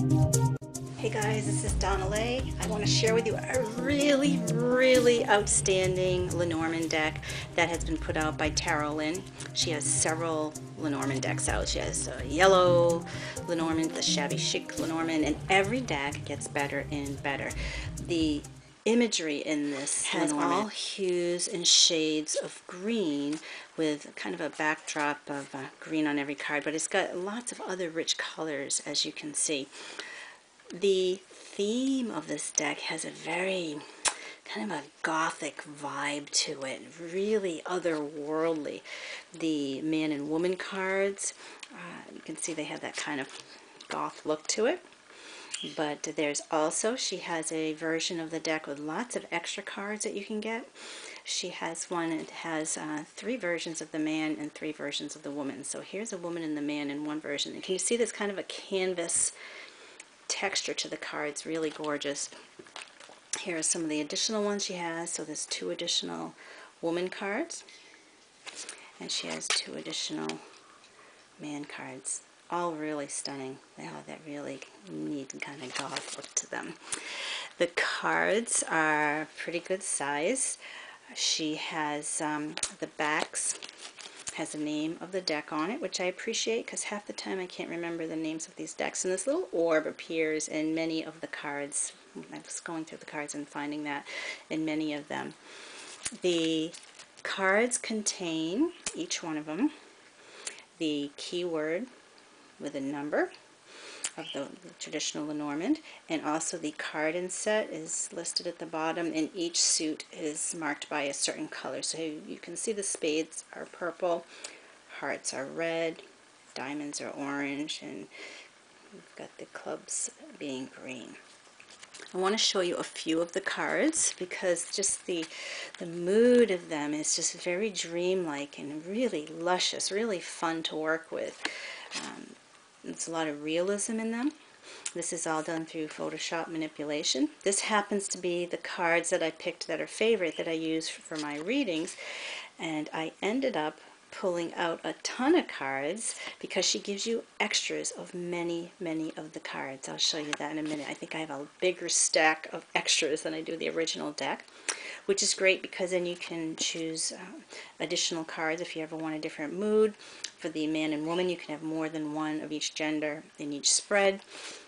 Hey guys, this is Donnaleigh. I want to share with you a really outstanding Lenormand deck that has been put out by Tara Lynn. She has several Lenormand decks out. She has a yellow Lenormand, the shabby chic Lenormand, and every deck gets better and better. The imagery in this has all hues and shades of green with kind of a backdrop of green on every card, but it's got lots of other rich colors, as you can see. The theme of this deck has a very kind of a gothic vibe to it, really otherworldly. The man and woman cards, you can see they have that kind of goth look to it. But there's also, she has a version of the deck with lots of extra cards that you can get. She has one that has 3 versions of the man and 3 versions of the woman. So here's a woman and the man in one version. And can you see this kind of a canvas texture to the cards? Really gorgeous. Here are some of the additional ones she has. So there's 2 additional woman cards, and she has 2 additional man cards. All really stunning. They have that really neat kind of goth look to them. The cards are pretty good size. She has the backs has the name of the deck on it, which I appreciate because half the time I can't remember the names of these decks. And this little orb appears in many of the cards. I was going through the cards and finding that in many of them. The cards contain, each one of them, the keyword with a number of the traditional Lenormand, and also the card inset is listed at the bottom, and each suit is marked by a certain color. So you can see the spades are purple, hearts are red, diamonds are orange, and we've got the clubs being green. I want to show you a few of the cards because just the mood of them is just very dreamlike and really luscious, really fun to work with. There's a lot of realism in them. This is all done through Photoshop manipulation. This happens to be the cards that I picked that are favorite that I use for my readings, and I ended up pulling out a ton of cards because she gives you extras of many of the cards. I'll show you that in a minute. I think I have a bigger stack of extras than I do the original deck, which is great because then you can choose additional cards if you ever want a different mood. For the man and woman, you can have more than one of each gender in each spread.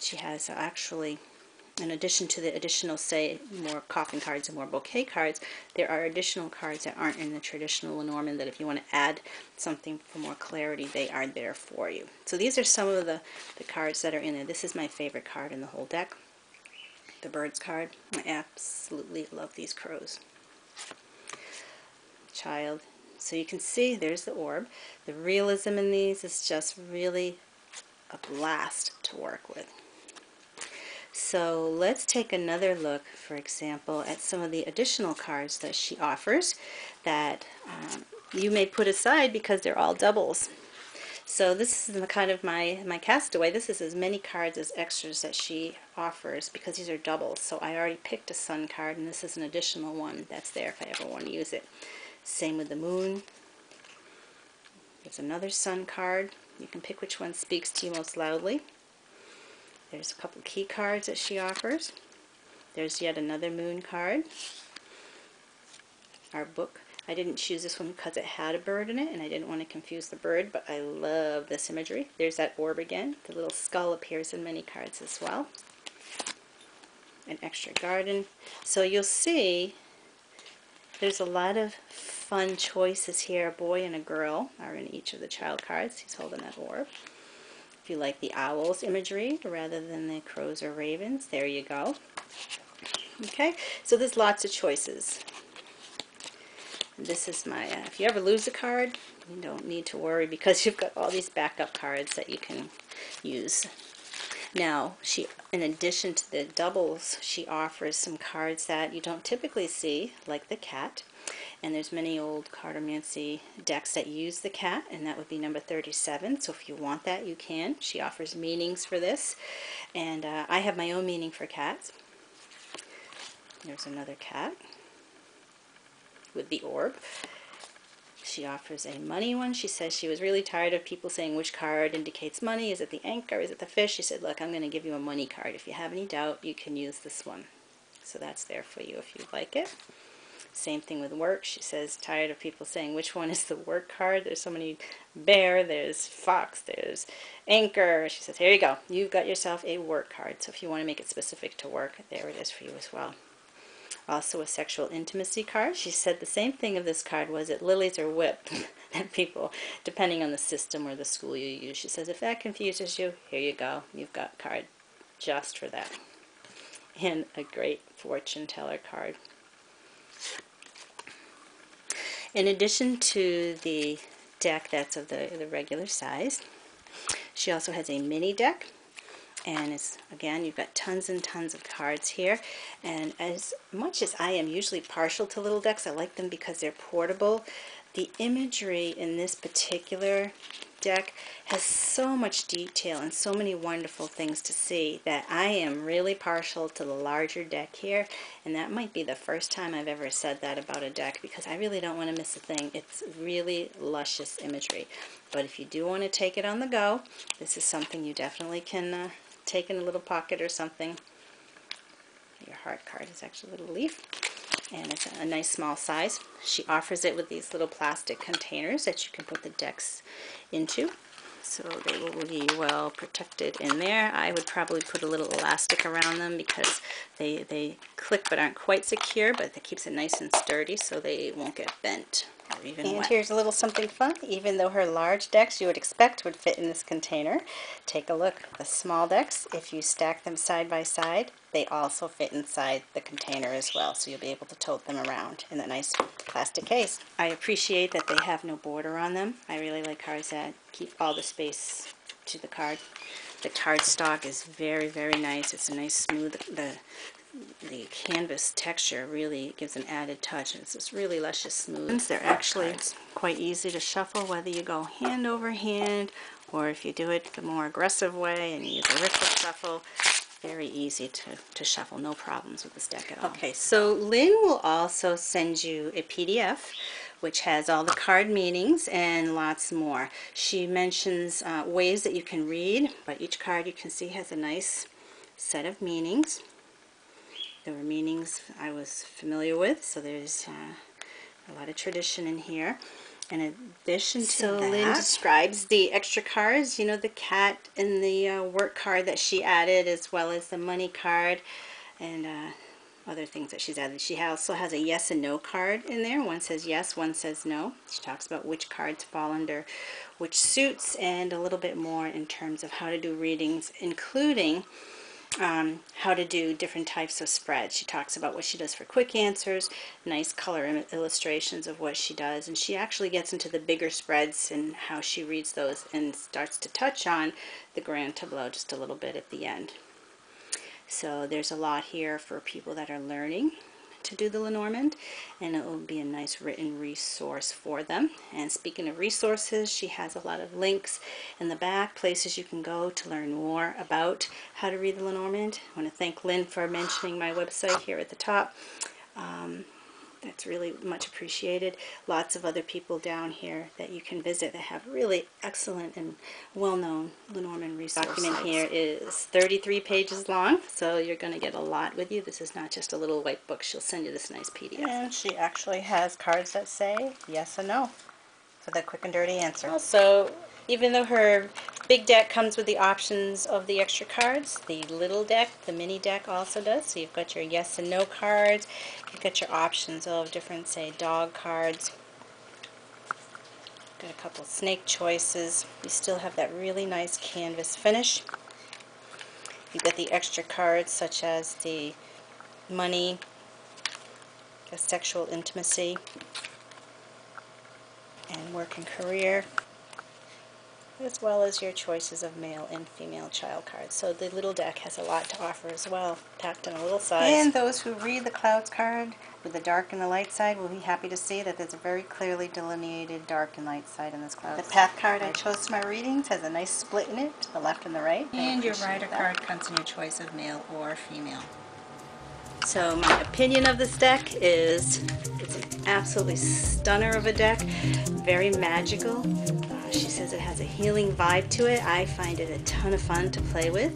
She has actually, in addition to the additional, say, more coffin cards and more bouquet cards, there are additional cards that aren't in the traditional Lenormand that if you want to add something for more clarity, they are there for you. So these are some of the cards that are in there. This is my favorite card in the whole deck, the birds card. I absolutely love these crows. Child. So you can see there's the orb. The realism in these is just really a blast to work with. So let's take another look, for example, at some of the additional cards that she offers that you may put aside because they're all doubles. So this is kind of my castaway. This is as many cards as extras that she offers because these are doubles. So I already picked a sun card, and this is an additional one that's there if I ever want to use it. Same with the moon. There's another sun card. You can pick which one speaks to you most loudly. There's a couple key cards that she offers. There's yet another moon card. Our book. I didn't choose this one because it had a bird in it and I didn't want to confuse the bird, but I love this imagery. There's that orb again. The little skull appears in many cards as well. An extra garden. So you'll see there's a lot of fun choices here. A boy and a girl are in each of the child cards. He's holding that orb. If you like the owls imagery rather than the crows or ravens, there you go. Okay, so there's lots of choices. This is my, if you ever lose a card, you don't need to worry because you've got all these backup cards that you can use. Now, she, in addition to the doubles, she offers some cards that you don't typically see, like the cat. And there's many old cartomancy decks that use the cat, and that would be number 37. So if you want that, you can. She offers meanings for this, and I have my own meaning for cats. There's another cat with the orb. She offers a money one. She says she was really tired of people saying which card indicates money. Is it the anchor? Is it the fish? She said, look, I'm going to give you a money card. If you have any doubt, you can use this one. So that's there for you if you'd like it. Same thing with work. She says, tired of people saying which one is the work card. There's so many bear, there's fox, there's anchor. She says, here you go. You've got yourself a work card. So if you want to make it specific to work, there it is for you as well. Also a sexual intimacy card. She said the same thing of this card. Was it lilies or whip? And people, depending on the system or the school you use. She says, if that confuses you, here you go. You've got a card just for that. And a great fortune teller card. In addition to the deck that's of the regular size, she also has a mini deck. And it's, again, you've got tons and tons of cards here. And as much as I am usually partial to little decks, I like them because they're portable. The imagery in this particular deck has so much detail and so many wonderful things to see that I am really partial to the larger deck here. And that might be the first time I've ever said that about a deck, because I really don't want to miss a thing. It's really luscious imagery. But if you do want to take it on the go, this is something you definitely can take in a little pocket or something. Your heart card is actually a little leaf, and it's a nice small size. She offers it with these little plastic containers that you can put the decks into, so they will be well protected in there. I would probably put a little elastic around them because they click but aren't quite secure, but that keeps it nice and sturdy so they won't get bent or even wet. And here's a little something fun. Even though her large decks you would expect would fit in this container, take a look. The small decks, if you stack them side by side, they also fit inside the container as well, so you'll be able to tote them around in that nice plastic case. I appreciate that they have no border on them. I really like cards that keep all the space to the card. The cardstock is very, very nice. It's a nice smooth, the canvas texture really gives an added touch. It's just really luscious smooth. They're actually quite easy to shuffle, whether you go hand over hand or if you do it the more aggressive way and you use a ripple shuffle. Very easy to shuffle, no problems with this deck at all. Okay, so Lynn will also send you a PDF which has all the card meanings and lots more. She mentions ways that you can read, but each card you can see has a nice set of meanings. There were meanings I was familiar with, so there's a lot of tradition in here. In addition to that, Lynn describes the extra cards, you know, the cat and the work card that she added, as well as the money card and other things that she's added. She also has a yes and no card in there. One says yes, one says no. She talks about which cards fall under which suits and a little bit more in terms of how to do readings, including how to do different types of spreads. She talks about what she does for quick answers, nice color illustrations of what she does, and she actually gets into the bigger spreads and how she reads those and starts to touch on the grand tableau just a little bit at the end. So there's a lot here for people that are learning to do the Lenormand, and it will be a nice written resource for them. And speaking of resources, she has a lot of links in the back, places you can go to learn more about how to read the Lenormand. I want to thank Lynn for mentioning my website here at the top. That's really much appreciated. Lots of other people down here that you can visit that have really excellent and well-known Lenormand resources. The document here is 33 pages long, so you're going to get a lot with you. This is not just a little white book. She'll send you this nice PDF. And she actually has cards that say yes and no for the quick and dirty answer. Also, even though her big deck comes with the options of the extra cards, the little deck, the mini deck also does. So you've got your yes and no cards. You've got your options of different, say, dog cards. Got a couple snake choices. You still have that really nice canvas finish. You've got the extra cards such as the money, the sexual intimacy, and work and career, as well as your choices of male and female child cards. So the little deck has a lot to offer as well, packed in a little size. And those who read the clouds card with the dark and the light side will be happy to see that there's a very clearly delineated dark and light side in this cloud. The path card I chose for my readings has a nice split in it to the left and the right. And your rider card comes in your choice of male or female. So my opinion of this deck is it's a Absolutely stunner of a deck, very magical. She says it has a healing vibe to it. I find it a ton of fun to play with.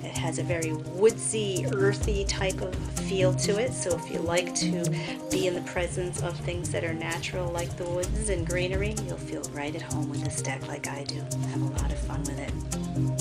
It has a very woodsy, earthy type of feel to it, so if you like to be in the presence of things that are natural like the woods and greenery, you'll feel right at home with this deck like I do. Have a lot of fun with it.